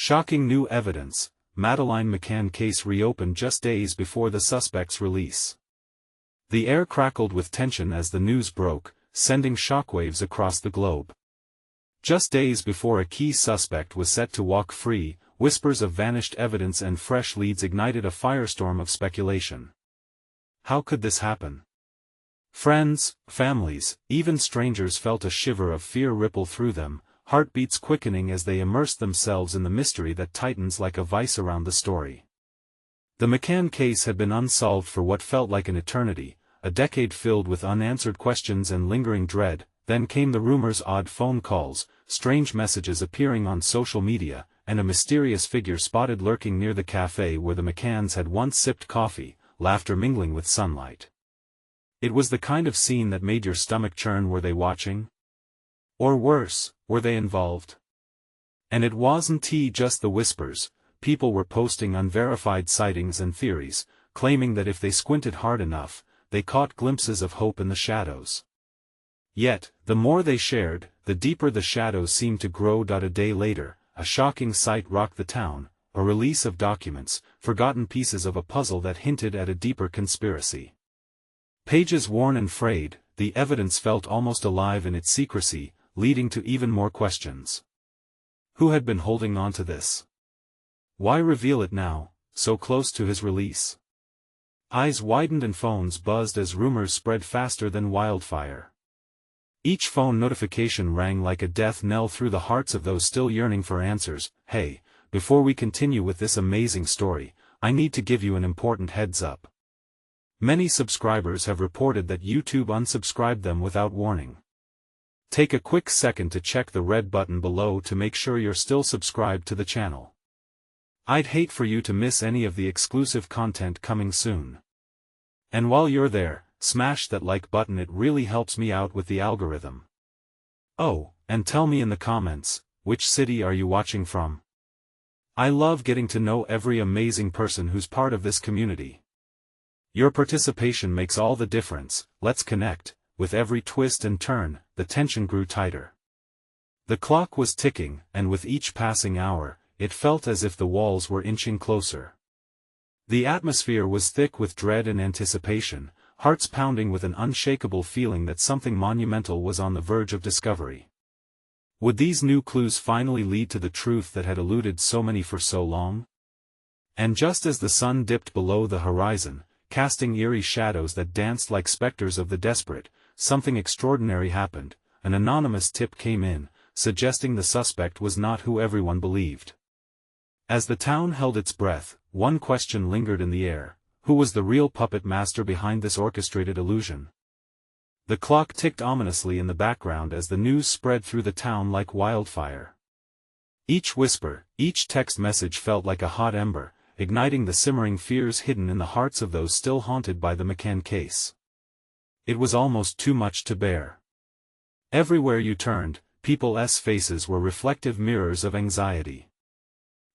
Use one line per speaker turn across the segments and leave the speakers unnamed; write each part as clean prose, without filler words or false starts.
Shocking new evidence, Madeleine McCann case reopened just days before the suspect's release. The air crackled with tension as the news broke, sending shockwaves across the globe. Just days before a key suspect was set to walk free, whispers of vanished evidence and fresh leads ignited a firestorm of speculation. How could this happen? Friends, families, even strangers felt a shiver of fear ripple through them, heartbeats quickening as they immersed themselves in the mystery that tightens like a vice around the story. The McCann case had been unsolved for what felt like an eternity, a decade filled with unanswered questions and lingering dread. Then came the rumors, odd phone calls, strange messages appearing on social media, and a mysterious figure spotted lurking near the cafe where the McCanns had once sipped coffee, laughter mingling with sunlight. It was the kind of scene that made your stomach churn. Were they watching? Or worse, were they involved? And it wasn't just the whispers. People were posting unverified sightings and theories, claiming that if they squinted hard enough, they caught glimpses of hope in the shadows. Yet, the more they shared, the deeper the shadows seemed to grow. A day later, a shocking sight rocked the town, a release of documents, forgotten pieces of a puzzle that hinted at a deeper conspiracy. Pages worn and frayed, the evidence felt almost alive in its secrecy, leading to even more questions. Who had been holding on to this? Why reveal it now, so close to his release? Eyes widened and phones buzzed as rumors spread faster than wildfire. Each phone notification rang like a death knell through the hearts of those still yearning for answers. Hey, before we continue with this amazing story, I need to give you an important heads up. Many subscribers have reported that YouTube unsubscribed them without warning. Take a quick second to check the red button below to make sure you're still subscribed to the channel. I'd hate for you to miss any of the exclusive content coming soon. And while you're there, smash that like button, it really helps me out with the algorithm. Oh, and tell me in the comments, which city are you watching from? I love getting to know every amazing person who's part of this community. Your participation makes all the difference. Let's connect. With every twist and turn, the tension grew tighter. The clock was ticking, and with each passing hour, it felt as if the walls were inching closer. The atmosphere was thick with dread and anticipation, hearts pounding with an unshakable feeling that something monumental was on the verge of discovery. Would these new clues finally lead to the truth that had eluded so many for so long? And just as the sun dipped below the horizon, casting eerie shadows that danced like specters of the desperate, something extraordinary happened. An anonymous tip came in, suggesting the suspect was not who everyone believed. As the town held its breath, one question lingered in the air: who was the real puppet master behind this orchestrated illusion? The clock ticked ominously in the background as the news spread through the town like wildfire. Each whisper, each text message felt like a hot ember, igniting the simmering fears hidden in the hearts of those still haunted by the McCann case. It was almost too much to bear. Everywhere you turned, people's faces were reflective mirrors of anxiety.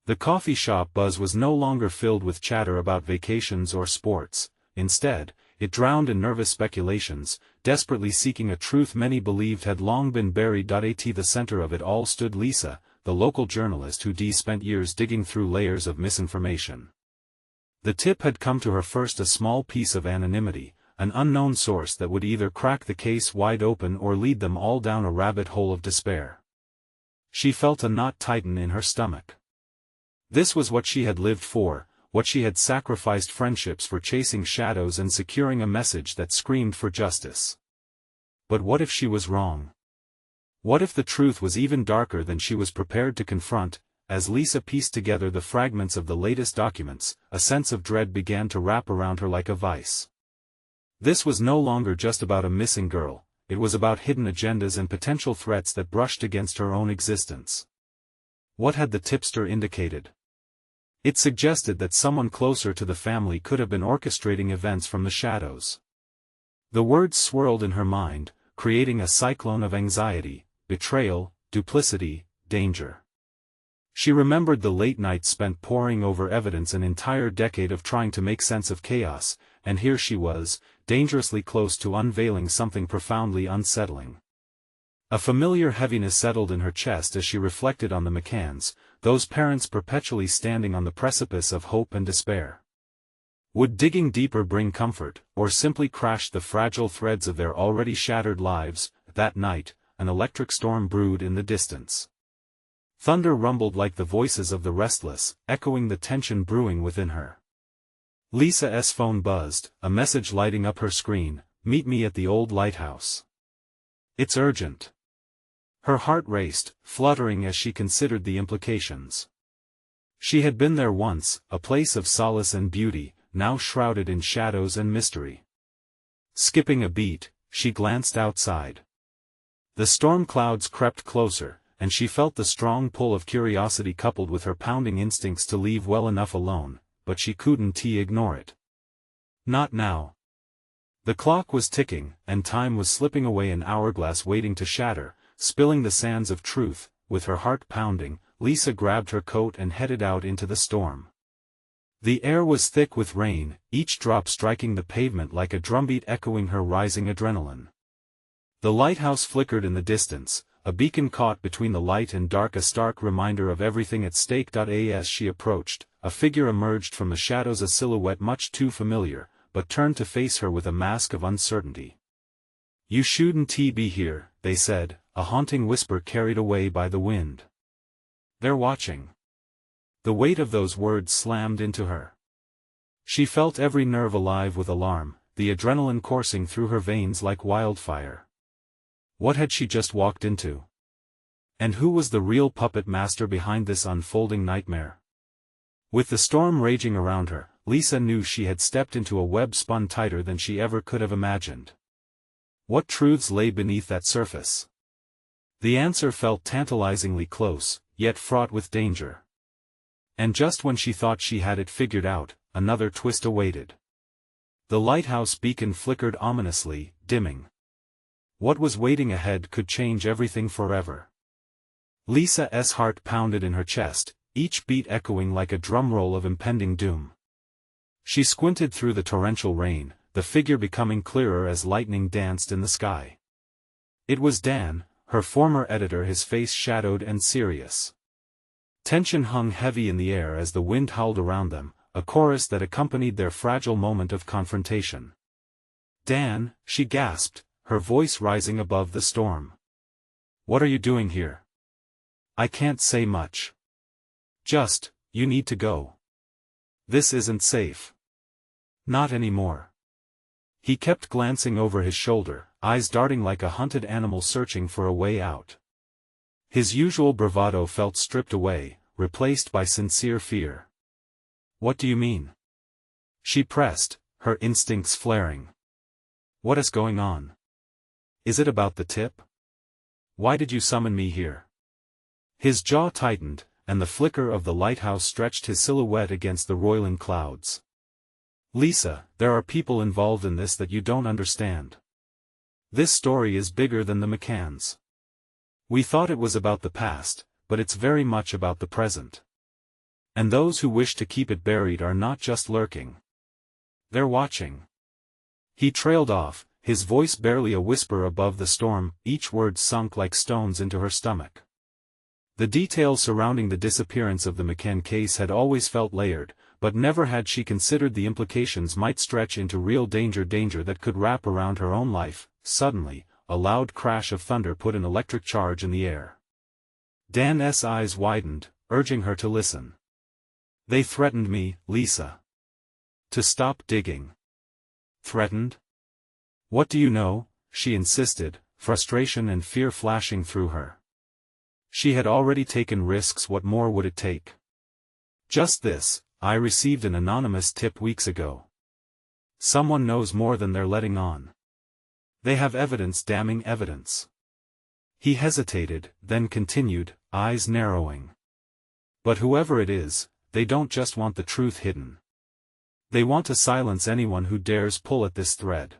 The coffee shop buzz was no longer filled with chatter about vacations or sports. Instead, it drowned in nervous speculations, desperately seeking a truth many believed had long been buried. At the center of it all stood Lisa, the local journalist who spent years digging through layers of misinformation. The tip had come to her first, a small piece of anonymity, an unknown source that would either crack the case wide open or lead them all down a rabbit hole of despair. She felt a knot tighten in her stomach. This was what she had lived for, what she had sacrificed friendships for, chasing shadows and securing a message that screamed for justice. But what if she was wrong? What if the truth was even darker than she was prepared to confront? As Lisa pieced together the fragments of the latest documents, a sense of dread began to wrap around her like a vice. This was no longer just about a missing girl, it was about hidden agendas and potential threats that brushed against her own existence. What had the tipster indicated? It suggested that someone closer to the family could have been orchestrating events from the shadows. The words swirled in her mind, creating a cyclone of anxiety: betrayal, duplicity, danger. She remembered the late nights spent poring over evidence, an entire decade of trying to make sense of chaos, and here she was, dangerously close to unveiling something profoundly unsettling. A familiar heaviness settled in her chest as she reflected on the McCanns, those parents perpetually standing on the precipice of hope and despair. Would digging deeper bring comfort, or simply crash the fragile threads of their already shattered lives? That night, an electric storm brewed in the distance. Thunder rumbled like the voices of the restless, echoing the tension brewing within her. Lisa's phone buzzed, a message lighting up her screen: "Meet me at the old lighthouse. It's urgent." Her heart raced, fluttering as she considered the implications. She had been there once, a place of solace and beauty, now shrouded in shadows and mystery. Skipping a beat, she glanced outside. The storm clouds crept closer, and she felt the strong pull of curiosity coupled with her pounding instincts to leave well enough alone, but she couldn't ignore it. Not now. The clock was ticking, and time was slipping away, an hourglass waiting to shatter, spilling the sands of truth. With her heart pounding, Lisa grabbed her coat and headed out into the storm. The air was thick with rain, each drop striking the pavement like a drumbeat echoing her rising adrenaline. The lighthouse flickered in the distance, a beacon caught between the light and dark, a stark reminder of everything at stake. As she approached, a figure emerged from the shadows, a silhouette much too familiar, but turned to face her with a mask of uncertainty. "You shouldn't be here," they said, a haunting whisper carried away by the wind. "They're watching." The weight of those words slammed into her. She felt every nerve alive with alarm, the adrenaline coursing through her veins like wildfire. What had she just walked into? And who was the real puppet master behind this unfolding nightmare? With the storm raging around her, Lisa knew she had stepped into a web spun tighter than she ever could have imagined. What truths lay beneath that surface? The answer felt tantalizingly close, yet fraught with danger. And just when she thought she had it figured out, another twist awaited. The lighthouse beacon flickered ominously, dimming. What was waiting ahead could change everything forever. Lisa's heart pounded in her chest, each beat echoing like a drumroll of impending doom. She squinted through the torrential rain, the figure becoming clearer as lightning danced in the sky. It was Dan, her former editor, his face shadowed and serious. Tension hung heavy in the air as the wind howled around them, a chorus that accompanied their fragile moment of confrontation. "Dan," she gasped, her voice rising above the storm. "What are you doing here?" "I can't say much. Just, you need to go. This isn't safe." "Not anymore." He kept glancing over his shoulder, eyes darting like a hunted animal searching for a way out. His usual bravado felt stripped away, replaced by sincere fear. "What do you mean?" She pressed, her instincts flaring. "What is going on? Is it about the tip? Why did you summon me here?" His jaw tightened, and the flicker of the lighthouse stretched his silhouette against the roiling clouds. "Lisa, there are people involved in this that you don't understand. This story is bigger than the McCanns. We thought it was about the past, but it's very much about the present. And those who wish to keep it buried are not just lurking. They're watching." He trailed off, his voice barely a whisper above the storm, each word sunk like stones into her stomach. The details surrounding the disappearance of the McCann case had always felt layered, but never had she considered the implications might stretch into real danger that could wrap around her own life. Suddenly, a loud crash of thunder put an electric charge in the air. Dan's eyes widened, urging her to listen. "They threatened me, Lisa. To stop digging." "Threatened? What do you know?" she insisted, frustration and fear flashing through her. She had already taken risks, what more would it take? "Just this, I received an anonymous tip weeks ago. Someone knows more than they're letting on. They have evidence, damning evidence." He hesitated, then continued, eyes narrowing. "But whoever it is, they don't just want the truth hidden. They want to silence anyone who dares pull at this thread."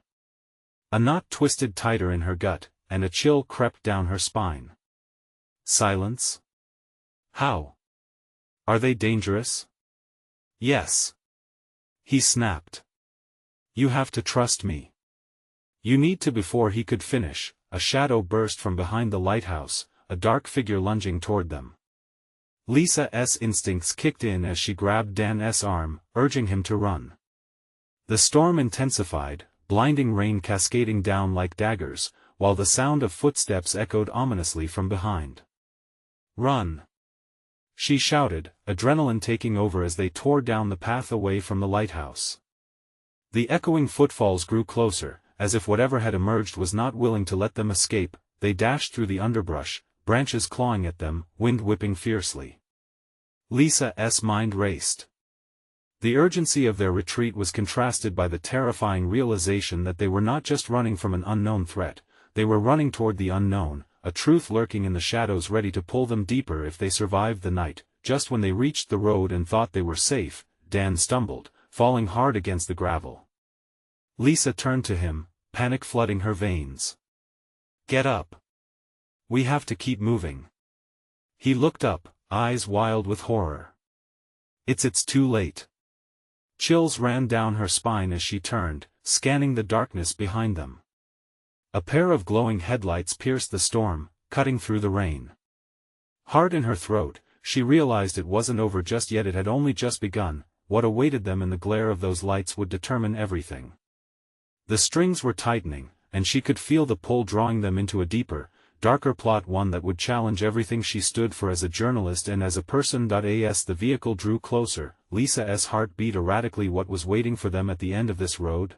A knot twisted tighter in her gut, and a chill crept down her spine. "Silence? How? Are they dangerous?" "Yes." He snapped. "You have to trust me. You need to." Before he could finish, a shadow burst from behind the lighthouse, a dark figure lunging toward them. Lisa's instincts kicked in as she grabbed Dan's arm, urging him to run. The storm intensified, blinding rain cascading down like daggers, while the sound of footsteps echoed ominously from behind. "Run!" she shouted, adrenaline taking over as they tore down the path away from the lighthouse. The echoing footfalls grew closer, as if whatever had emerged was not willing to let them escape. They dashed through the underbrush, branches clawing at them, wind whipping fiercely. Lisa's mind raced. The urgency of their retreat was contrasted by the terrifying realization that they were not just running from an unknown threat, they were running toward the unknown, a truth lurking in the shadows ready to pull them deeper if they survived the night. Just when they reached the road and thought they were safe, Dan stumbled, falling hard against the gravel. Lisa turned to him, panic flooding her veins. "Get up. We have to keep moving." He looked up, eyes wild with horror. It's too late." Chills ran down her spine as she turned, scanning the darkness behind them. A pair of glowing headlights pierced the storm, cutting through the rain. Hard in her throat, she realized it wasn't over just yet. It had only just begun. What awaited them in the glare of those lights would determine everything. The strings were tightening, and she could feel the pull drawing them into a deeper, darker plot, one that would challenge everything she stood for as a journalist and as a person. As the vehicle drew closer, Lisa's heart beat erratically. What was waiting for them at the end of this road?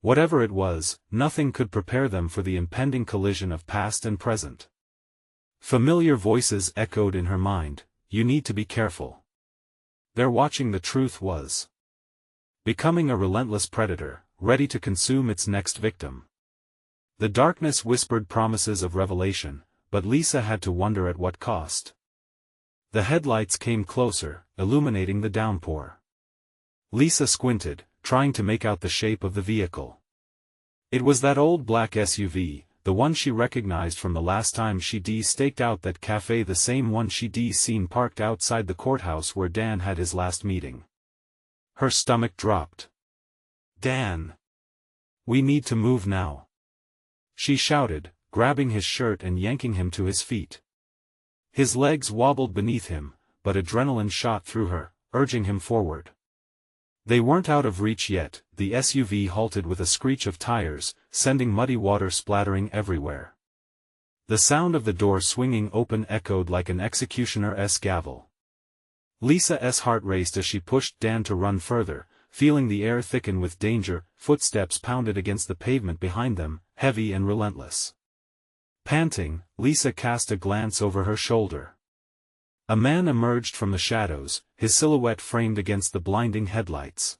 Whatever it was, nothing could prepare them for the impending collision of past and present. Familiar voices echoed in her mind, "You need to be careful. They're watching." The truth was becoming a relentless predator, ready to consume its next victim. The darkness whispered promises of revelation, but Lisa had to wonder at what cost. The headlights came closer, illuminating the downpour. Lisa squinted, trying to make out the shape of the vehicle. It was that old black SUV, the one she recognized from the last time she'd staked out that cafe, the same one she'd seen parked outside the courthouse where Dan had his last meeting. Her stomach dropped. "Dan! We need to move now," she shouted, grabbing his shirt and yanking him to his feet. His legs wobbled beneath him, but adrenaline shot through her, urging him forward. They weren't out of reach yet. The SUV halted with a screech of tires, sending muddy water splattering everywhere. The sound of the door swinging open echoed like an executioner's gavel. Lisa's heart raced as she pushed Dan to run further, feeling the air thicken with danger. Footsteps pounded against the pavement behind them, heavy and relentless. Panting, Lisa cast a glance over her shoulder. A man emerged from the shadows, his silhouette framed against the blinding headlights.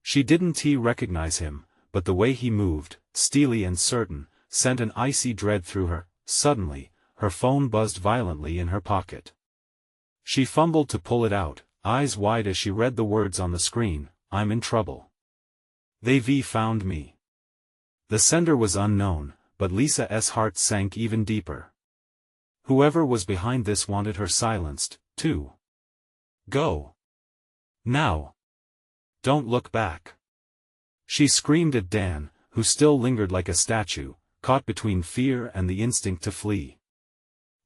She didn't recognize him, but the way he moved, steely and certain, sent an icy dread through her. Suddenly, her phone buzzed violently in her pocket. She fumbled to pull it out, eyes wide as she read the words on the screen, "I'm in trouble. They've found me." The sender was unknown, but Lisa's heart sank even deeper. Whoever was behind this wanted her silenced, too. "Go. Now. Don't look back." She screamed at Dan, who still lingered like a statue, caught between fear and the instinct to flee.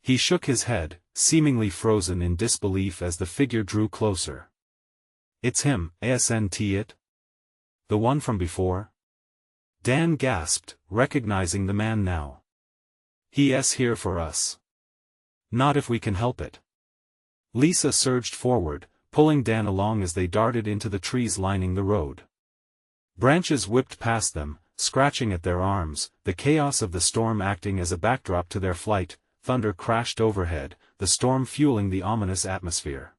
He shook his head, seemingly frozen in disbelief as the figure drew closer. "It's him, isn't it? The one from before?" Dan gasped, recognizing the man now. "He's here for us." "Not if we can help it." Lisa surged forward, pulling Dan along as they darted into the trees lining the road. Branches whipped past them, scratching at their arms, the chaos of the storm acting as a backdrop to their flight. Thunder crashed overhead, the storm fueling the ominous atmosphere.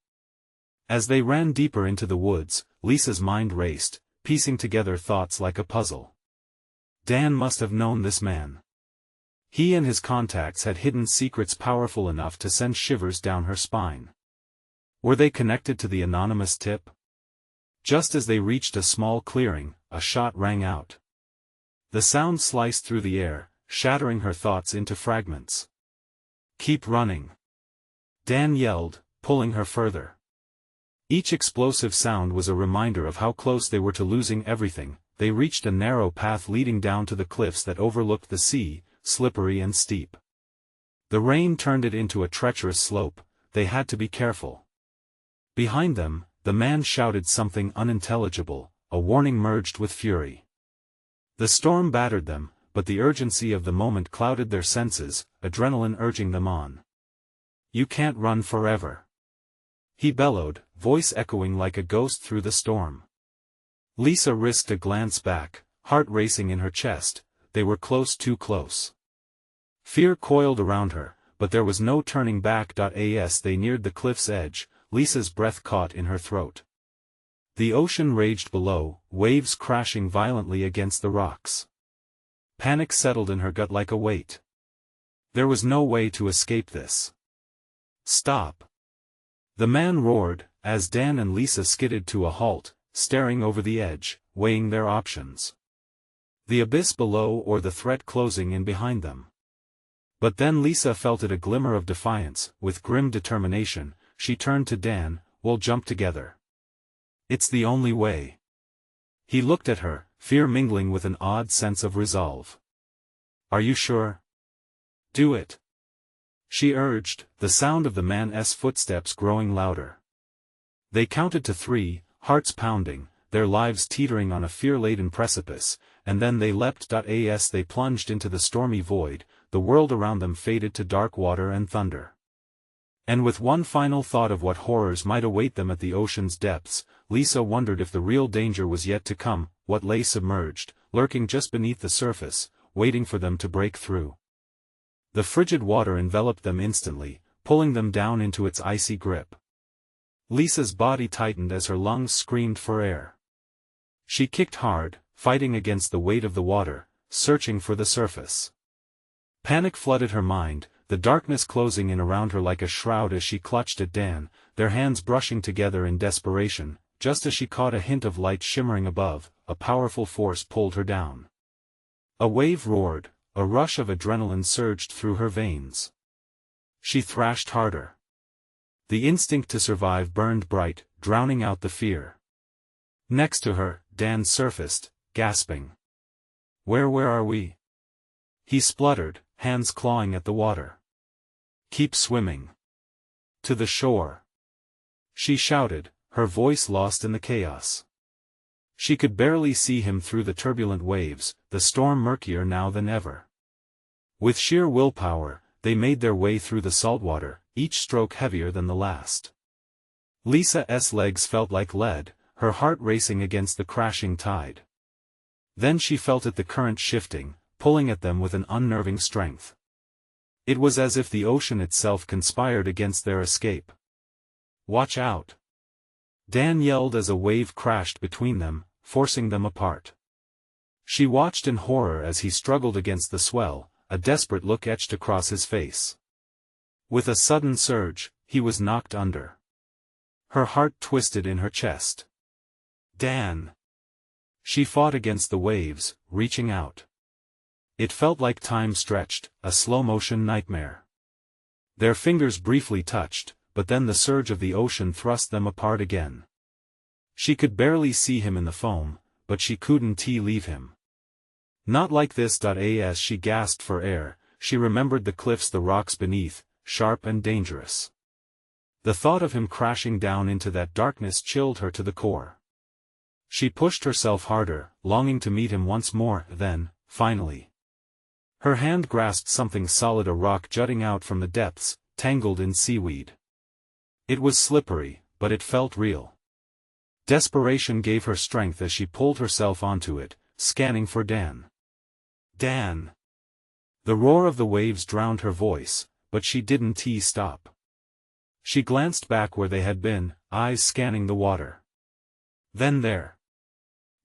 As they ran deeper into the woods, Lisa's mind raced, piecing together thoughts like a puzzle. Dan must have known this man. He and his contacts had hidden secrets powerful enough to send shivers down her spine. Were they connected to the anonymous tip? Just as they reached a small clearing, a shot rang out. The sound sliced through the air, shattering her thoughts into fragments. "Keep running!" Dan yelled, pulling her further. Each explosive sound was a reminder of how close they were to losing everything. They reached a narrow path leading down to the cliffs that overlooked the sea, slippery and steep. The rain turned it into a treacherous slope, they had to be careful. Behind them, the man shouted something unintelligible, a warning merged with fury. The storm battered them, but the urgency of the moment clouded their senses, adrenaline urging them on. "You can't run forever," he bellowed, voice echoing like a ghost through the storm. Lisa risked a glance back, heart racing in her chest. They were close, too close. Fear coiled around her, but there was no turning back. As they neared the cliff's edge, Lisa's breath caught in her throat. The ocean raged below, waves crashing violently against the rocks. Panic settled in her gut like a weight. There was no way to escape this. "Stop!" the man roared, as Dan and Lisa skidded to a halt, staring over the edge, weighing their options. The abyss below or the threat closing in behind them. But then Lisa felt it, a glimmer of defiance. With grim determination, she turned to Dan. "We'll jump together. It's the only way." He looked at her, fear mingling with an odd sense of resolve. "Are you sure? Do it," she urged, the sound of the man's footsteps growing louder. They counted to 3, hearts pounding, their lives teetering on a fear-laden precipice, and then they leapt. As they plunged into the stormy void, the world around them faded to dark water and thunder. And with one final thought of what horrors might await them at the ocean's depths, Lisa wondered if the real danger was yet to come, what lay submerged, lurking just beneath the surface, waiting for them to break through. The frigid water enveloped them instantly, pulling them down into its icy grip. Lisa's body tightened as her lungs screamed for air. She kicked hard, fighting against the weight of the water, searching for the surface. Panic flooded her mind, the darkness closing in around her like a shroud as she clutched at Dan, their hands brushing together in desperation. Just as she caught a hint of light shimmering above, a powerful force pulled her down. A wave roared, a rush of adrenaline surged through her veins. She thrashed harder. The instinct to survive burned bright, drowning out the fear. Next to her, Dan surfaced, gasping. Where are we?" he spluttered, hands clawing at the water. "Keep swimming. To the shore," she shouted, her voice lost in the chaos. She could barely see him through the turbulent waves, the storm murkier now than ever. With sheer willpower, they made their way through the salt water, each stroke heavier than the last. Lisa's legs felt like lead, her heart racing against the crashing tide. Then she felt it, the current shifting, pulling at them with an unnerving strength. It was as if the ocean itself conspired against their escape. "Watch out!" Dan yelled as a wave crashed between them, forcing them apart. She watched in horror as he struggled against the swell, a desperate look etched across his face. With a sudden surge, he was knocked under. Her heart twisted in her chest. "Dan!" She fought against the waves, reaching out. It felt like time stretched, a slow-motion nightmare. Their fingers briefly touched, but then the surge of the ocean thrust them apart again. She could barely see him in the foam, but she couldn't leave him. Not like this. As she gasped for air, she remembered the cliffs, the rocks beneath, sharp and dangerous. The thought of him crashing down into that darkness chilled her to the core. She pushed herself harder, longing to meet him once more. Then, finally, her hand grasped something solid, a rock jutting out from the depths, tangled in seaweed. It was slippery, but it felt real. Desperation gave her strength as she pulled herself onto it, scanning for Dan. "Dan!" The roar of the waves drowned her voice, but she didn't stop. She glanced back where they had been, eyes scanning the water. Then there,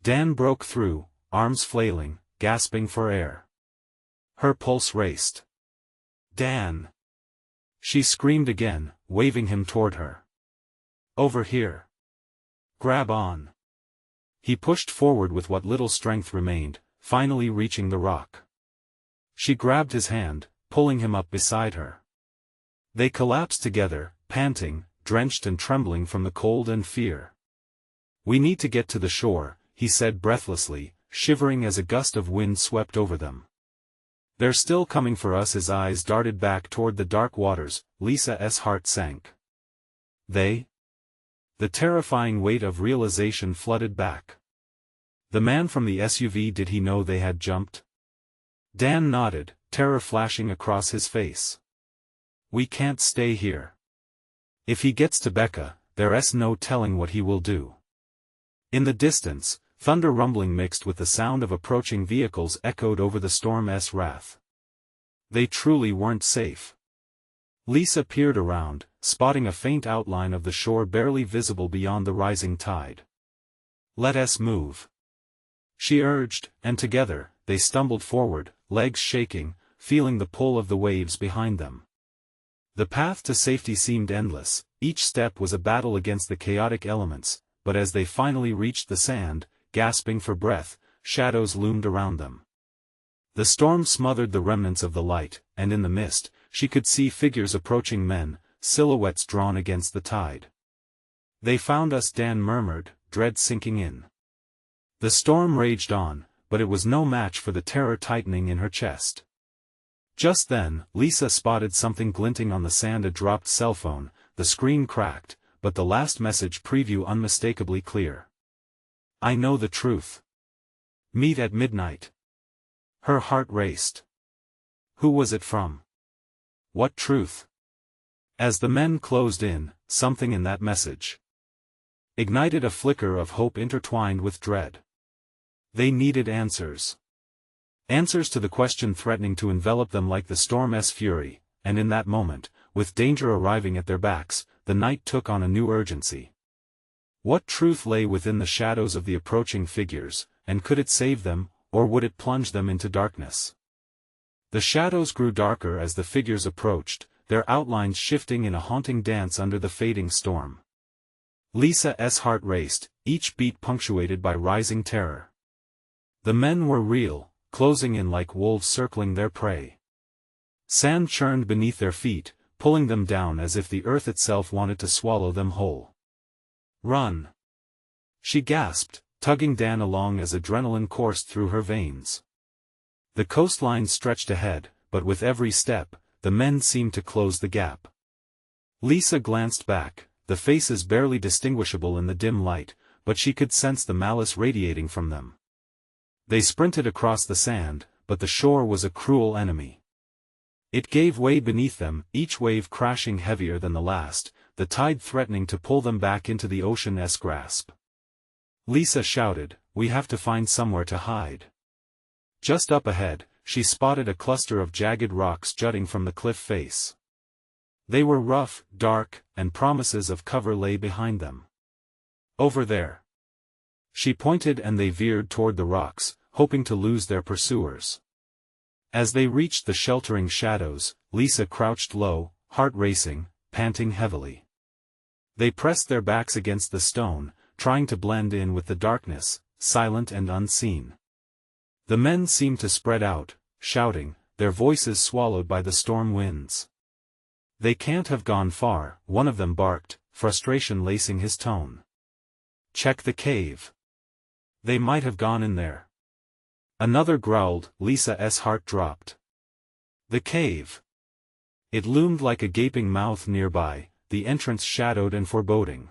Dan broke through, arms flailing, gasping for air. Her pulse raced. "Dan!" She screamed again, waving him toward her. "Over here. Grab on." He pushed forward with what little strength remained, finally reaching the rock. She grabbed his hand, pulling him up beside her. They collapsed together, panting, drenched and trembling from the cold and fear. "We need to get to the shore," he said breathlessly, shivering as a gust of wind swept over them. "They're still coming for us." His eyes darted back toward the dark waters. Lisa's heart sank. They? The terrifying weight of realization flooded back. The man from the SUV, did he know they had jumped? Dan nodded, terror flashing across his face. We can't stay here. If he gets to Becca, there's no telling what he will do. In the distance, thunder rumbling mixed with the sound of approaching vehicles echoed over the storm's wrath. They truly weren't safe. Lisa peered around, spotting a faint outline of the shore barely visible beyond the rising tide. Let us move, she urged, and together, they stumbled forward, legs shaking, feeling the pull of the waves behind them. The path to safety seemed endless, each step was a battle against the chaotic elements, but as they finally reached the sand, gasping for breath, shadows loomed around them. The storm smothered the remnants of the light, and in the mist, she could see figures approaching men, silhouettes drawn against the tide. They found us, Dan murmured, dread sinking in. The storm raged on, but it was no match for the terror tightening in her chest. Just then, Lisa spotted something glinting on the sand, a dropped cell phone. The screen cracked, but the last message preview unmistakably clear. I know the truth. Meet at midnight. Her heart raced. Who was it from? What truth? As the men closed in, something in that message ignited a flicker of hope intertwined with dread. They needed answers. Answers to the question threatening to envelop them like the storm's fury, and in that moment, with danger arriving at their backs, the night took on a new urgency. What truth lay within the shadows of the approaching figures, and could it save them, or would it plunge them into darkness? The shadows grew darker as the figures approached, their outlines shifting in a haunting dance under the fading storm. Lisa's heart raced, each beat punctuated by rising terror. The men were real, closing in like wolves circling their prey. Sand churned beneath their feet, pulling them down as if the earth itself wanted to swallow them whole. Run! She gasped, tugging Dan along as adrenaline coursed through her veins. The coastline stretched ahead, but with every step, the men seemed to close the gap. Lisa glanced back, the faces barely distinguishable in the dim light, but she could sense the malice radiating from them. They sprinted across the sand, but the shore was a cruel enemy. It gave way beneath them, each wave crashing heavier than the last, the tide threatening to pull them back into the ocean's grasp. Lisa shouted, "We have to find somewhere to hide." Just up ahead, she spotted a cluster of jagged rocks jutting from the cliff face. They were rough, dark, and promises of cover lay behind them. Over there. She pointed and they veered toward the rocks, hoping to lose their pursuers. As they reached the sheltering shadows, Lisa crouched low, heart racing, panting heavily. They pressed their backs against the stone, trying to blend in with the darkness, silent and unseen. The men seemed to spread out, shouting, their voices swallowed by the storm winds. They can't have gone far, one of them barked, frustration lacing his tone. Check the cave. They might have gone in there. Another growled, Lisa's heart dropped. The cave. It loomed like a gaping mouth nearby, the entrance shadowed and foreboding.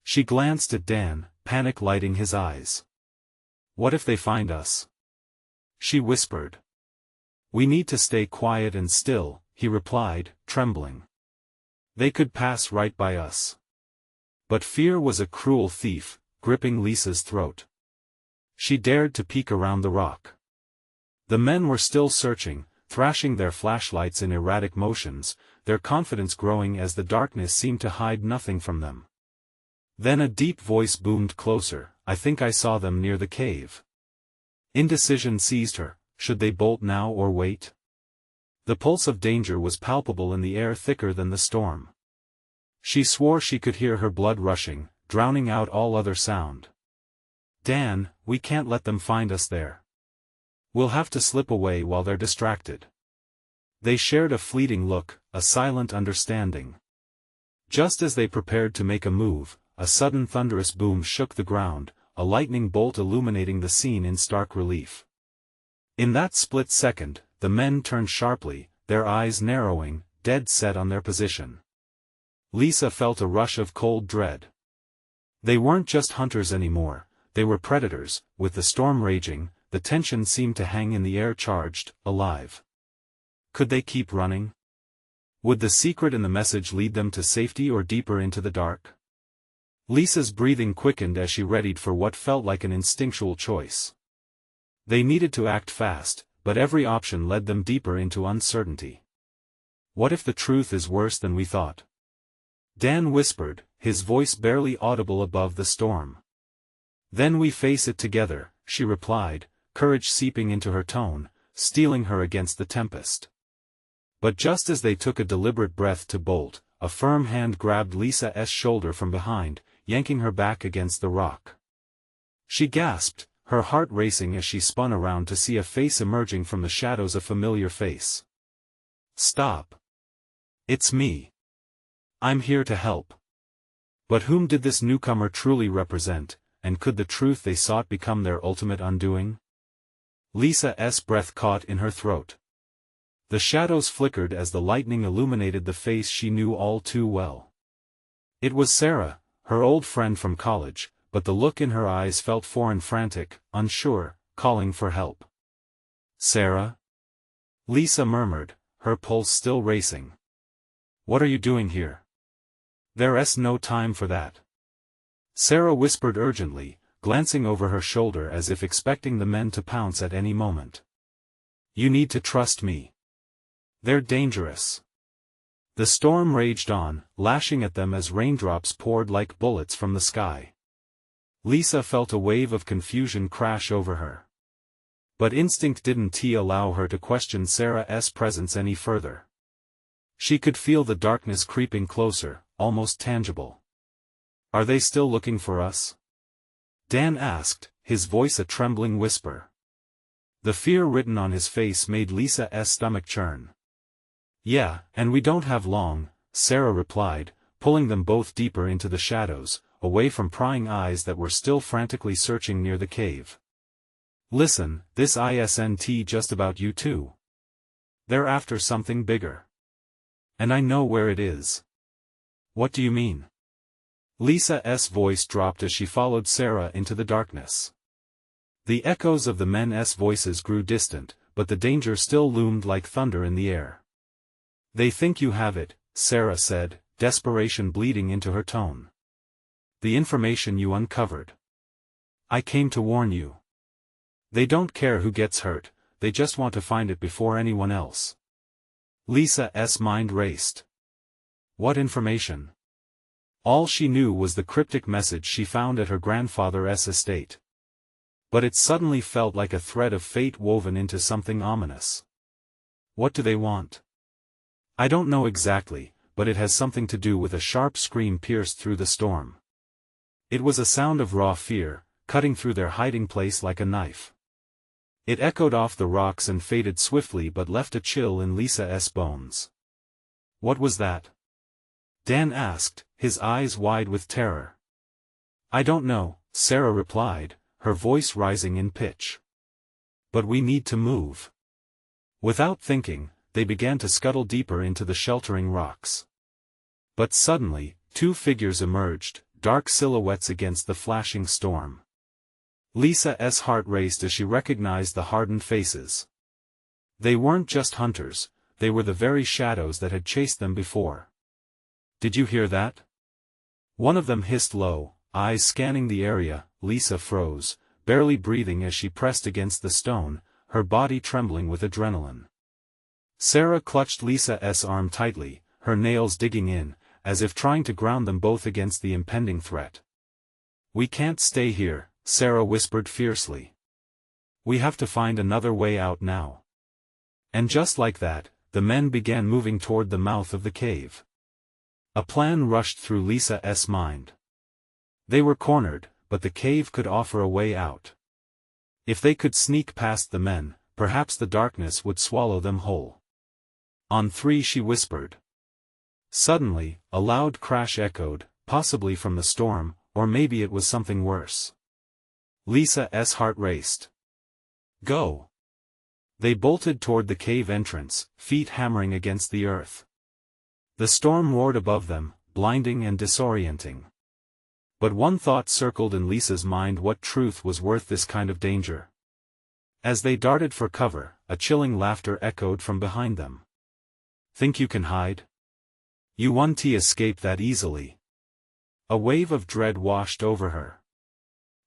She glanced at Dan, panic lighting his eyes. What if they find us? She whispered. We need to stay quiet and still, he replied, trembling. They could pass right by us. But fear was a cruel thief, gripping Lisa's throat. She dared to peek around the rock. The men were still searching, thrashing their flashlights in erratic motions, their confidence growing as the darkness seemed to hide nothing from them. Then a deep voice boomed closer, I think I saw them near the cave. Indecision seized her, should they bolt now or wait? The pulse of danger was palpable in the air, thicker than the storm. She swore she could hear her blood rushing, drowning out all other sound. Dan, we can't let them find us there. We'll have to slip away while they're distracted. They shared a fleeting look, a silent understanding. Just as they prepared to make a move, a sudden thunderous boom shook the ground, a lightning bolt illuminating the scene in stark relief. In that split second, the men turned sharply, their eyes narrowing, dead set on their position. Lisa felt a rush of cold dread. They weren't just hunters anymore, they were predators. With the storm raging, the tension seemed to hang in the air, charged, alive. Could they keep running? Would the secret in the message lead them to safety or deeper into the dark? Lisa's breathing quickened as she readied for what felt like an instinctual choice. They needed to act fast, but every option led them deeper into uncertainty. What if the truth is worse than we thought? Dan whispered, his voice barely audible above the storm. Then we face it together, she replied, courage seeping into her tone, steeling her against the tempest. But just as they took a deliberate breath to bolt, a firm hand grabbed Lisa's shoulder from behind, yanking her back against the rock. She gasped, her heart racing as she spun around to see a face emerging from the shadows, a familiar face. Stop. It's me. I'm here to help. But whom did this newcomer truly represent, and could the truth they sought become their ultimate undoing? Lisa's breath caught in her throat. The shadows flickered as the lightning illuminated the face she knew all too well. It was Sarah, her old friend from college, but the look in her eyes felt foreign, frantic, unsure, calling for help. Sarah? Lisa murmured, her pulse still racing. What are you doing here? There's no time for that. Sarah whispered urgently, glancing over her shoulder as if expecting the men to pounce at any moment. You need to trust me. They're dangerous. The storm raged on, lashing at them as raindrops poured like bullets from the sky. Lisa felt a wave of confusion crash over her. But instinct didn't allow her to question Sarah's presence any further. She could feel the darkness creeping closer, almost tangible. Are they still looking for us? Dan asked, his voice a trembling whisper. The fear written on his face made Lisa's stomach churn. Yeah, and we don't have long, Sarah replied, pulling them both deeper into the shadows, away from prying eyes that were still frantically searching near the cave. Listen, this isn't just about you two. They're after something bigger. And I know where it is. What do you mean? Lisa's voice dropped as she followed Sarah into the darkness. The echoes of the men's voices grew distant, but the danger still loomed like thunder in the air. They think you have it, Sarah said, desperation bleeding into her tone. The information you uncovered. I came to warn you. They don't care who gets hurt, they just want to find it before anyone else. Lisa's mind raced. What information? All she knew was the cryptic message she found at her grandfather's estate. But it suddenly felt like a thread of fate woven into something ominous. What do they want? I don't know exactly, but it has something to do with a sharp scream pierced through the storm. It was a sound of raw fear, cutting through their hiding place like a knife. It echoed off the rocks and faded swiftly but left a chill in Lisa's bones. What was that? Dan asked, his eyes wide with terror. I don't know, Sarah replied, her voice rising in pitch. But we need to move. Without thinking, they began to scuttle deeper into the sheltering rocks. But suddenly, two figures emerged, dark silhouettes against the flashing storm. Lisa's heart raced as she recognized the hardened faces. They weren't just hunters, they were the very shadows that had chased them before. Did you hear that? One of them hissed low, eyes scanning the area. Lisa froze, barely breathing as she pressed against the stone, her body trembling with adrenaline. Sarah clutched Lisa's arm tightly, her nails digging in, as if trying to ground them both against the impending threat. We can't stay here, Sarah whispered fiercely. We have to find another way out now. And just like that, the men began moving toward the mouth of the cave. A plan rushed through Lisa's mind. They were cornered, but the cave could offer a way out. If they could sneak past the men, perhaps the darkness would swallow them whole. On three, she whispered. Suddenly, a loud crash echoed, possibly from the storm, or maybe it was something worse. Lisa's heart raced. Go! They bolted toward the cave entrance, feet hammering against the earth. The storm roared above them, blinding and disorienting. But one thought circled in Lisa's mind: what truth was worth this kind of danger? As they darted for cover, a chilling laughter echoed from behind them. Think you can hide? You won't escape that easily. A wave of dread washed over her.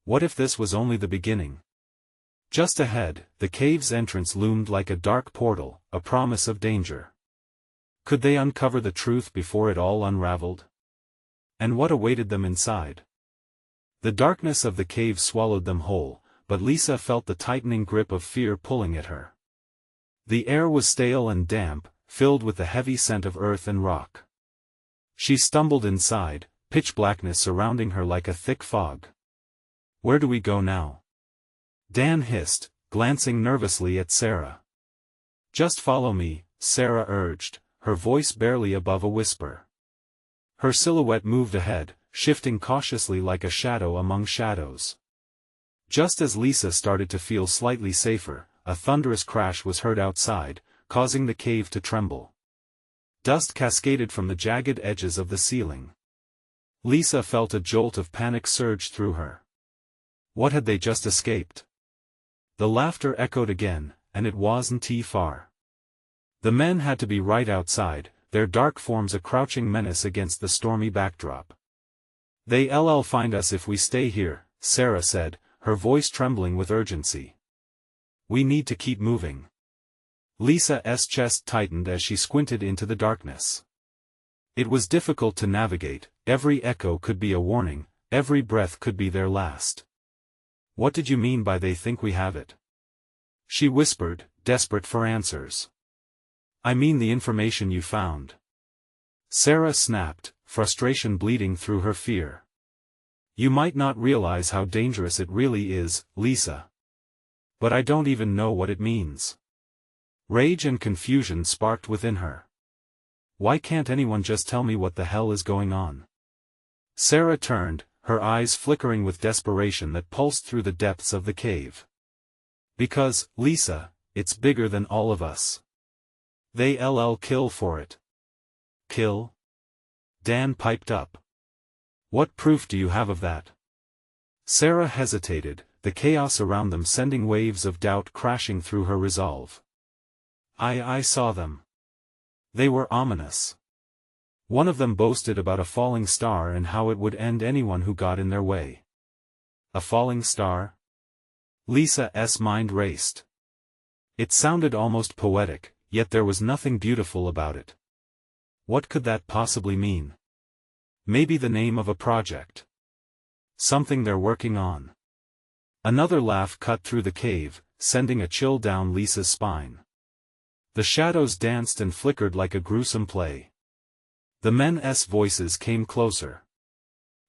What if this was only the beginning? Just ahead, the cave's entrance loomed like a dark portal, a promise of danger. Could they uncover the truth before it all unraveled? And what awaited them inside? The darkness of the cave swallowed them whole, but Lisa felt the tightening grip of fear pulling at her. The air was stale and damp, filled with the heavy scent of earth and rock. She stumbled inside, pitch blackness surrounding her like a thick fog. Where do we go now? Dan hissed, glancing nervously at Sarah. Just follow me, Sarah urged, her voice barely above a whisper. Her silhouette moved ahead, shifting cautiously like a shadow among shadows. Just as Lisa started to feel slightly safer, a thunderous crash was heard outside, causing the cave to tremble. Dust cascaded from the jagged edges of the ceiling. Lisa felt a jolt of panic surge through her. What had they just escaped? The laughter echoed again, and it wasn't too far. The men had to be right outside, their dark forms a crouching menace against the stormy backdrop. They'll find us if we stay here, Sarah said, her voice trembling with urgency. We need to keep moving. Lisa's chest tightened as she squinted into the darkness. It was difficult to navigate, every echo could be a warning, every breath could be their last. What did you mean by they think we have it? She whispered, desperate for answers. I mean the information you found. Sarah snapped, frustration bleeding through her fear. You might not realize how dangerous it really is, Lisa. But I don't even know what it means. Rage and confusion sparked within her. Why can't anyone just tell me what the hell is going on? Sarah turned, her eyes flickering with desperation that pulsed through the depths of the cave. Because, Lisa, it's bigger than all of us. They'll kill for it. Kill? Dan piped up. What proof do you have of that? Sarah hesitated, the chaos around them sending waves of doubt crashing through her resolve. I saw them. They were ominous. One of them boasted about a falling star and how it would end anyone who got in their way. A falling star? Lisa's mind raced. It sounded almost poetic, yet there was nothing beautiful about it. What could that possibly mean? Maybe the name of a project. Something they're working on. Another laugh cut through the cave, sending a chill down Lisa's spine. The shadows danced and flickered like a gruesome play. The men's voices came closer.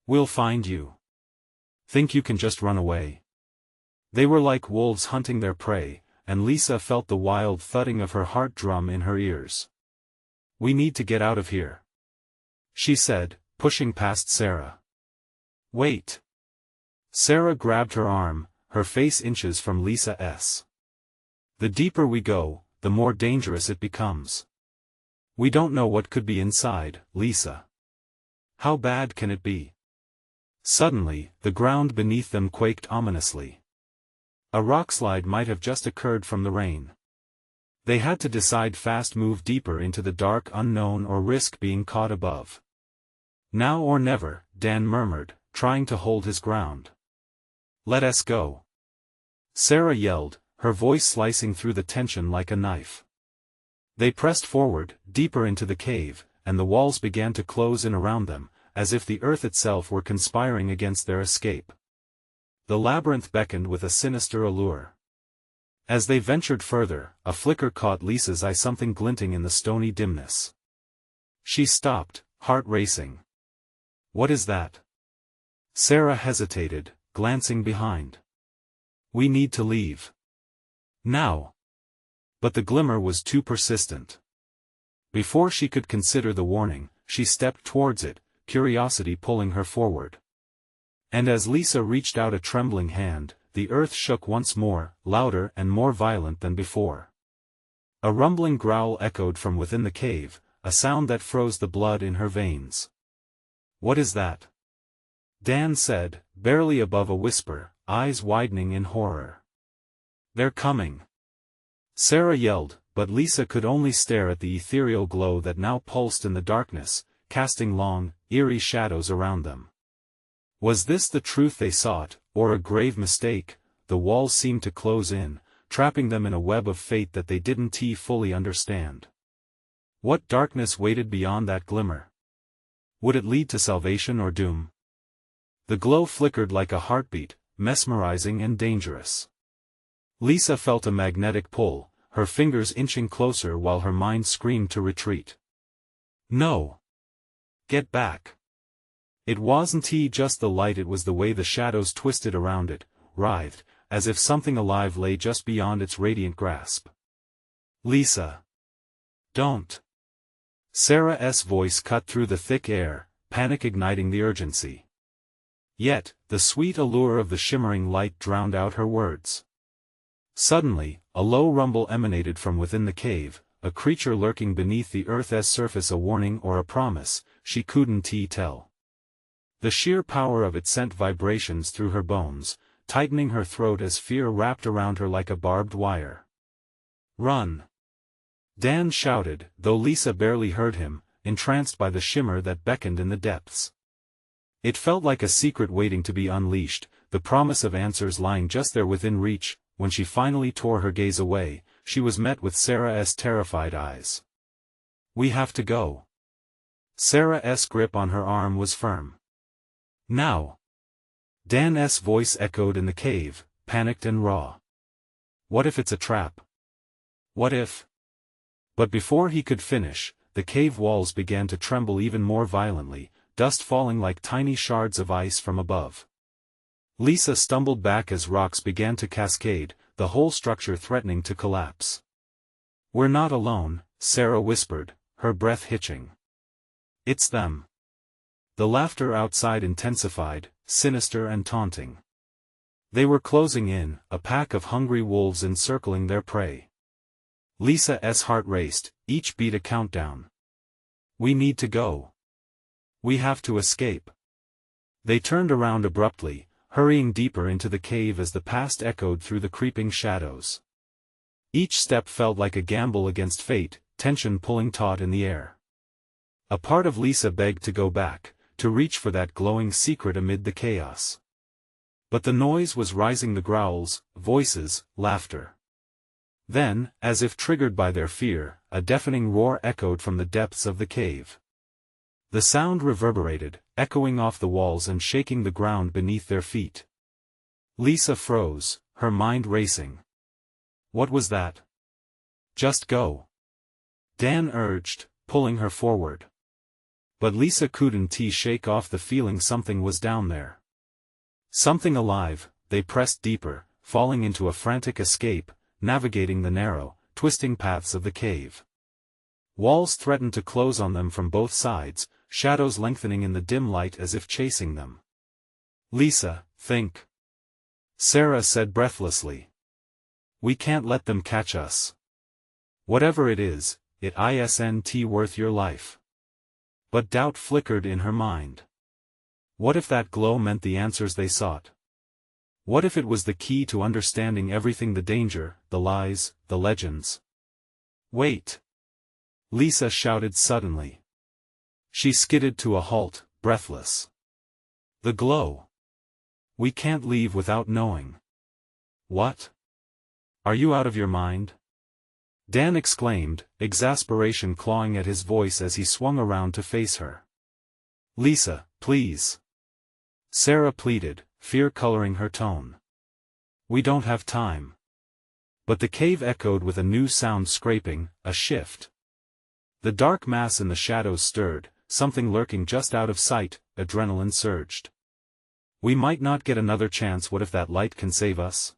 We'll find you. Think you can just run away? They were like wolves hunting their prey, and Lisa felt the wild thudding of her heart drum in her ears. We need to get out of here, she said, pushing past Sarah. Wait. Sarah grabbed her arm, her face inches from Lisa's. The deeper we go, the more dangerous it becomes. We don't know what could be inside, Lisa. How bad can it be? Suddenly, the ground beneath them quaked ominously. A rockslide might have just occurred from the rain. They had to decide fast: move deeper into the dark unknown or risk being caught above. Now or never, Dan murmured, trying to hold his ground. Let us go. Sarah yelled, her voice slicing through the tension like a knife. They pressed forward, deeper into the cave, and the walls began to close in around them, as if the earth itself were conspiring against their escape. The labyrinth beckoned with a sinister allure. As they ventured further, a flicker caught Lisa's eye, something glinting in the stony dimness. She stopped, heart racing. What is that? Sarah hesitated, glancing behind. We need to leave. Now. But the glimmer was too persistent. Before she could consider the warning, she stepped towards it, curiosity pulling her forward. And as Lisa reached out a trembling hand, the earth shook once more, louder and more violent than before. A rumbling growl echoed from within the cave, a sound that froze the blood in her veins. What is that? Dan said, barely above a whisper, eyes widening in horror. They're coming. Sarah yelled, but Lisa could only stare at the ethereal glow that now pulsed in the darkness, casting long, eerie shadows around them. Was this the truth they sought, or a grave mistake? The walls seemed to close in, trapping them in a web of fate that they didn't fully understand. What darkness waited beyond that glimmer? Would it lead to salvation or doom? The glow flickered like a heartbeat, mesmerizing and dangerous. Lisa felt a magnetic pull, her fingers inching closer while her mind screamed to retreat. No! Get back! It wasn't just the light, it was the way the shadows twisted around it, writhed, as if something alive lay just beyond its radiant grasp. Lisa! Don't! Sarah's voice cut through the thick air, panic igniting the urgency. Yet, the sweet allure of the shimmering light drowned out her words. Suddenly, a low rumble emanated from within the cave, a creature lurking beneath the earth's surface, a warning or a promise, she couldn't tell. The sheer power of it sent vibrations through her bones, tightening her throat as fear wrapped around her like a barbed wire. Run! Dan shouted, though Lisa barely heard him, entranced by the shimmer that beckoned in the depths. It felt like a secret waiting to be unleashed, the promise of answers lying just there within reach. When she finally tore her gaze away, she was met with Sarah's terrified eyes. We have to go. Sarah's grip on her arm was firm. Now! Dan's voice echoed in the cave, panicked and raw. What if it's a trap? What if? But before he could finish, the cave walls began to tremble even more violently, dust falling like tiny shards of ice from above. Lisa stumbled back as rocks began to cascade, the whole structure threatening to collapse. We're not alone, Sarah whispered, her breath hitching. It's them. The laughter outside intensified, sinister and taunting. They were closing in, a pack of hungry wolves encircling their prey. Lisa's heart raced, each beat a countdown. We need to go. We have to escape. They turned around abruptly, hurrying deeper into the cave as the past echoed through the creeping shadows. Each step felt like a gamble against fate, tension pulling taut in the air. A part of Lisa begged to go back, to reach for that glowing secret amid the chaos. But the noise was rising, the growls, voices, laughter. Then, as if triggered by their fear, a deafening roar echoed from the depths of the cave. The sound reverberated, echoing off the walls and shaking the ground beneath their feet. Lisa froze, her mind racing. What was that? Just go. Dan urged, pulling her forward. But Lisa couldn't shake off the feeling something was down there. Something alive. They pressed deeper, falling into a frantic escape, navigating the narrow, twisting paths of the cave. Walls threatened to close on them from both sides, shadows lengthening in the dim light as if chasing them. Lisa, think. Sarah said breathlessly. We can't let them catch us. Whatever it is, it isn't worth your life. But doubt flickered in her mind. What if that glow meant the answers they sought? What if it was the key to understanding everything, the danger, the lies, the legends? Wait! Lisa shouted suddenly. She skidded to a halt, breathless. The glow. We can't leave without knowing. What? Are you out of your mind? Dan exclaimed, exasperation clawing at his voice as he swung around to face her. Lisa, please. Sarah pleaded, fear coloring her tone. We don't have time. But the cave echoed with a new sound, scraping, a shift. The dark mass in the shadows stirred, something lurking just out of sight. Adrenaline surged. We might not get another chance. What if that light can save us?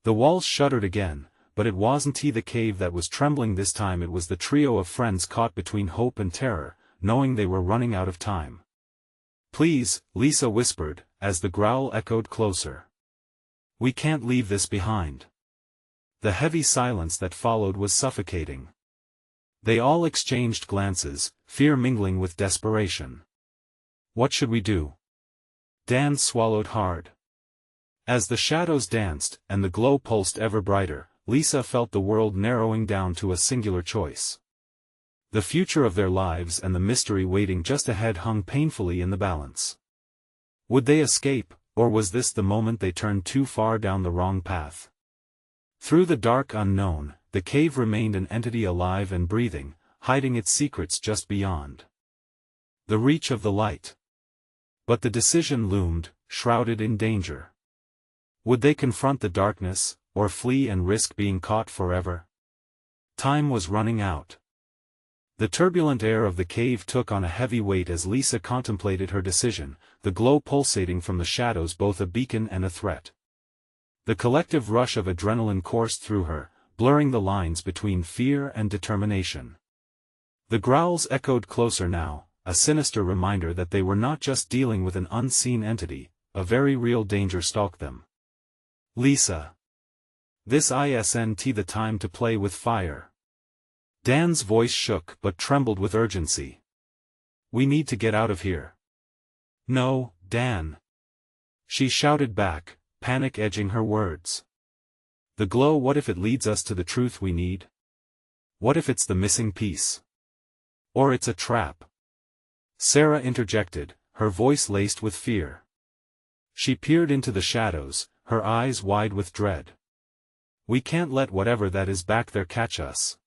The walls shuddered again, but it wasn't the cave that was trembling this time. It was the trio of friends caught between hope and terror, knowing they were running out of time. Please, Lisa whispered, as the growl echoed closer. We can't leave this behind. The heavy silence that followed was suffocating. They all exchanged glances, fear mingling with desperation. What should we do? Dan swallowed hard. As the shadows danced, and the glow pulsed ever brighter, Lisa felt the world narrowing down to a singular choice. The future of their lives and the mystery waiting just ahead hung painfully in the balance. Would they escape, or was this the moment they turned too far down the wrong path? Through the dark unknown, the cave remained an entity alive and breathing, hiding its secrets just beyond the reach of the light. But the decision loomed, shrouded in danger. Would they confront the darkness, or flee and risk being caught forever? Time was running out. The turbulent air of the cave took on a heavy weight as Lisa contemplated her decision, the glow pulsating from the shadows both a beacon and a threat. The collective rush of adrenaline coursed through her, blurring the lines between fear and determination. The growls echoed closer now, a sinister reminder that they were not just dealing with an unseen entity, a very real danger stalked them. Lisa. This isn't the time to play with fire. Dan's voice shook but trembled with urgency. We need to get out of here. No, Dan. She shouted back, panic edging her words. The glow, what if it leads us to the truth we need? What if it's the missing piece? Or it's a trap? Sarah interjected, her voice laced with fear. She peered into the shadows, her eyes wide with dread. We can't let whatever that is back there catch us.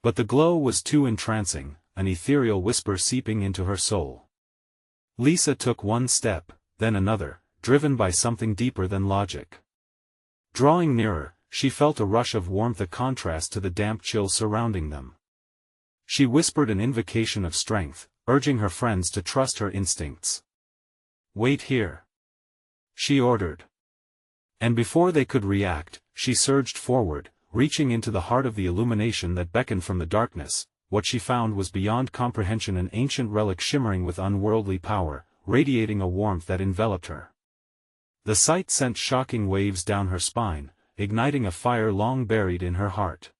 But the glow was too entrancing, an ethereal whisper seeping into her soul. Lisa took one step, then another, driven by something deeper than logic. Drawing nearer, she felt a rush of warmth, a contrast to the damp chill surrounding them. She whispered an invocation of strength, urging her friends to trust her instincts. Wait here. She ordered. And before they could react, she surged forward, reaching into the heart of the illumination that beckoned from the darkness. What she found was beyond comprehension, an ancient relic shimmering with unworldly power, radiating a warmth that enveloped her. The sight sent shocking waves down her spine, igniting a fire long buried in her heart.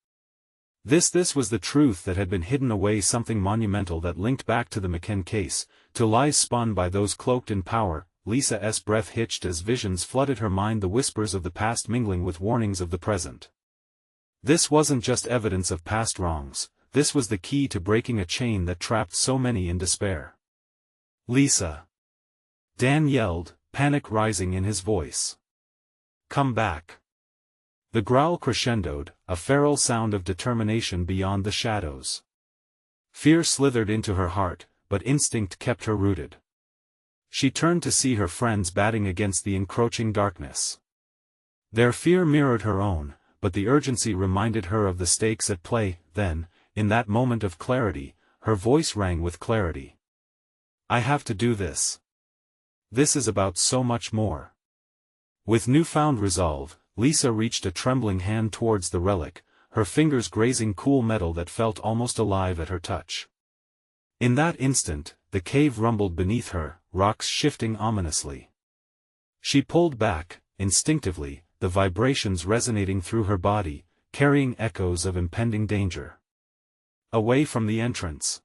This was the truth that had been hidden away, something monumental that linked back to the McCann case, to lies spun by those cloaked in power. Lisa's breath hitched as visions flooded her mind, the whispers of the past mingling with warnings of the present. This wasn't just evidence of past wrongs, this was the key to breaking a chain that trapped so many in despair. Lisa! Dan yelled, panic rising in his voice. Come back! The growl crescendoed, a feral sound of determination beyond the shadows. Fear slithered into her heart, but instinct kept her rooted. She turned to see her friends batting against the encroaching darkness. Their fear mirrored her own, but the urgency reminded her of the stakes at play. Then, in that moment of clarity, her voice rang with clarity. I have to do this. This is about so much more. With newfound resolve, Lisa reached a trembling hand towards the relic, her fingers grazing cool metal that felt almost alive at her touch. In that instant, the cave rumbled beneath her, rocks shifting ominously. She pulled back, instinctively, the vibrations resonating through her body, carrying echoes of impending danger. Away from the entrance!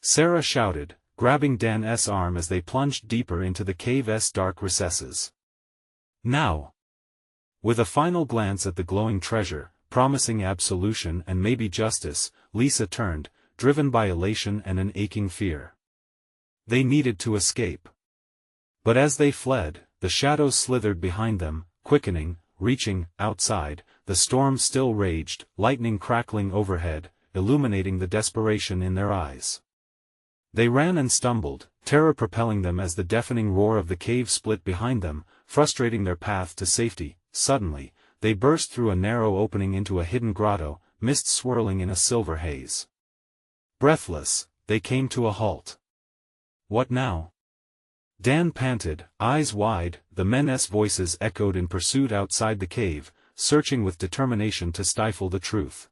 Sarah shouted, grabbing Dan's arm as they plunged deeper into the cave's dark recesses. Now! With a final glance at the glowing treasure, promising absolution and maybe justice, Lisa turned, driven by elation and an aching fear. They needed to escape. But as they fled, the shadows slithered behind them, quickening, reaching. Outside, the storm still raged, lightning crackling overhead, illuminating the desperation in their eyes. They ran and stumbled, terror propelling them as the deafening roar of the cave split behind them, frustrating their path to safety. Suddenly, they burst through a narrow opening into a hidden grotto, mist swirling in a silver haze. Breathless, they came to a halt. What now? Dan panted, eyes wide. The men's voices echoed in pursuit outside the cave, searching with determination to stifle the truth.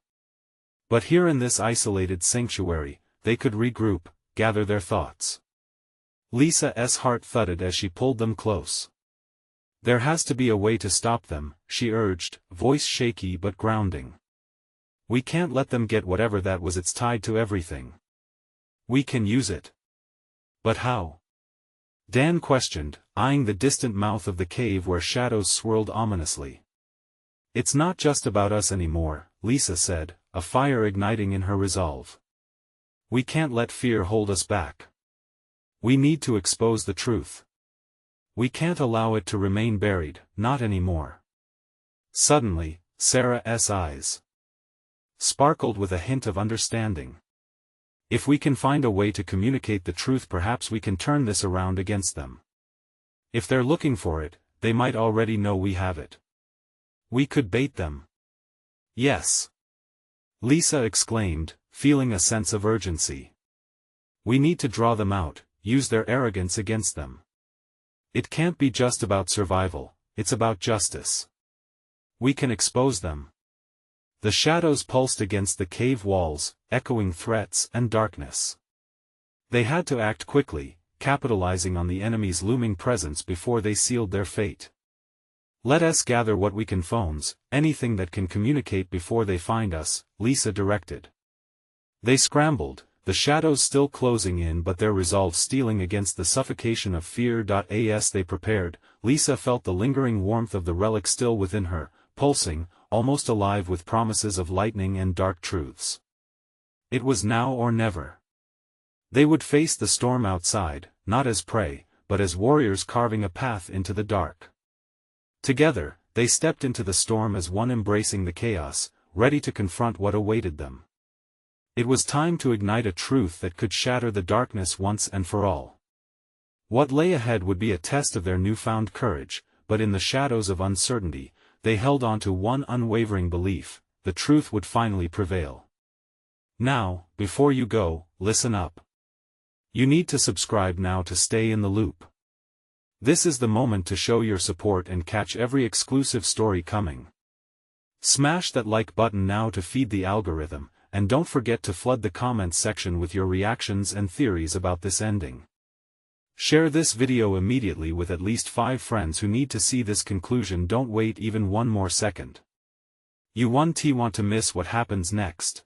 But here in this isolated sanctuary, they could regroup, gather their thoughts. Lisa's heart thudded as she pulled them close. There has to be a way to stop them, she urged, voice shaky but grounding. We can't let them get whatever that was. It's tied to everything. We can use it. But how? Dan questioned, eyeing the distant mouth of the cave where shadows swirled ominously. It's not just about us anymore, Lisa said, a fire igniting in her resolve. We can't let fear hold us back. We need to expose the truth. We can't allow it to remain buried, not anymore. Suddenly, Sarah's eyes sparkled with a hint of understanding. If we can find a way to communicate the truth, perhaps we can turn this around against them. If they're looking for it, they might already know we have it. We could bait them. Yes. Lisa exclaimed, feeling a sense of urgency. We need to draw them out, use their arrogance against them. It can't be just about survival, it's about justice. We can expose them. The shadows pulsed against the cave walls, echoing threats and darkness. They had to act quickly, capitalizing on the enemy's looming presence before they sealed their fate. Let us gather what we can, phones, anything that can communicate before they find us, Lisa directed. They scrambled, the shadows still closing in but their resolve steeling against the suffocation of fear. As they prepared, Lisa felt the lingering warmth of the relic still within her, pulsing, almost alive with promises of lightning and dark truths. It was now or never. They would face the storm outside, not as prey, but as warriors carving a path into the dark. Together, they stepped into the storm as one, embracing the chaos, ready to confront what awaited them. It was time to ignite a truth that could shatter the darkness once and for all. What lay ahead would be a test of their newfound courage, but in the shadows of uncertainty, they held on to one unwavering belief: the truth would finally prevail. Now, before you go, listen up. You need to subscribe now to stay in the loop. This is the moment to show your support and catch every exclusive story coming. Smash that like button now to feed the algorithm, and don't forget to flood the comments section with your reactions and theories about this ending. Share this video immediately with at least 5 friends who need to see this conclusion. Don't wait even one more second. You won't want to miss what happens next.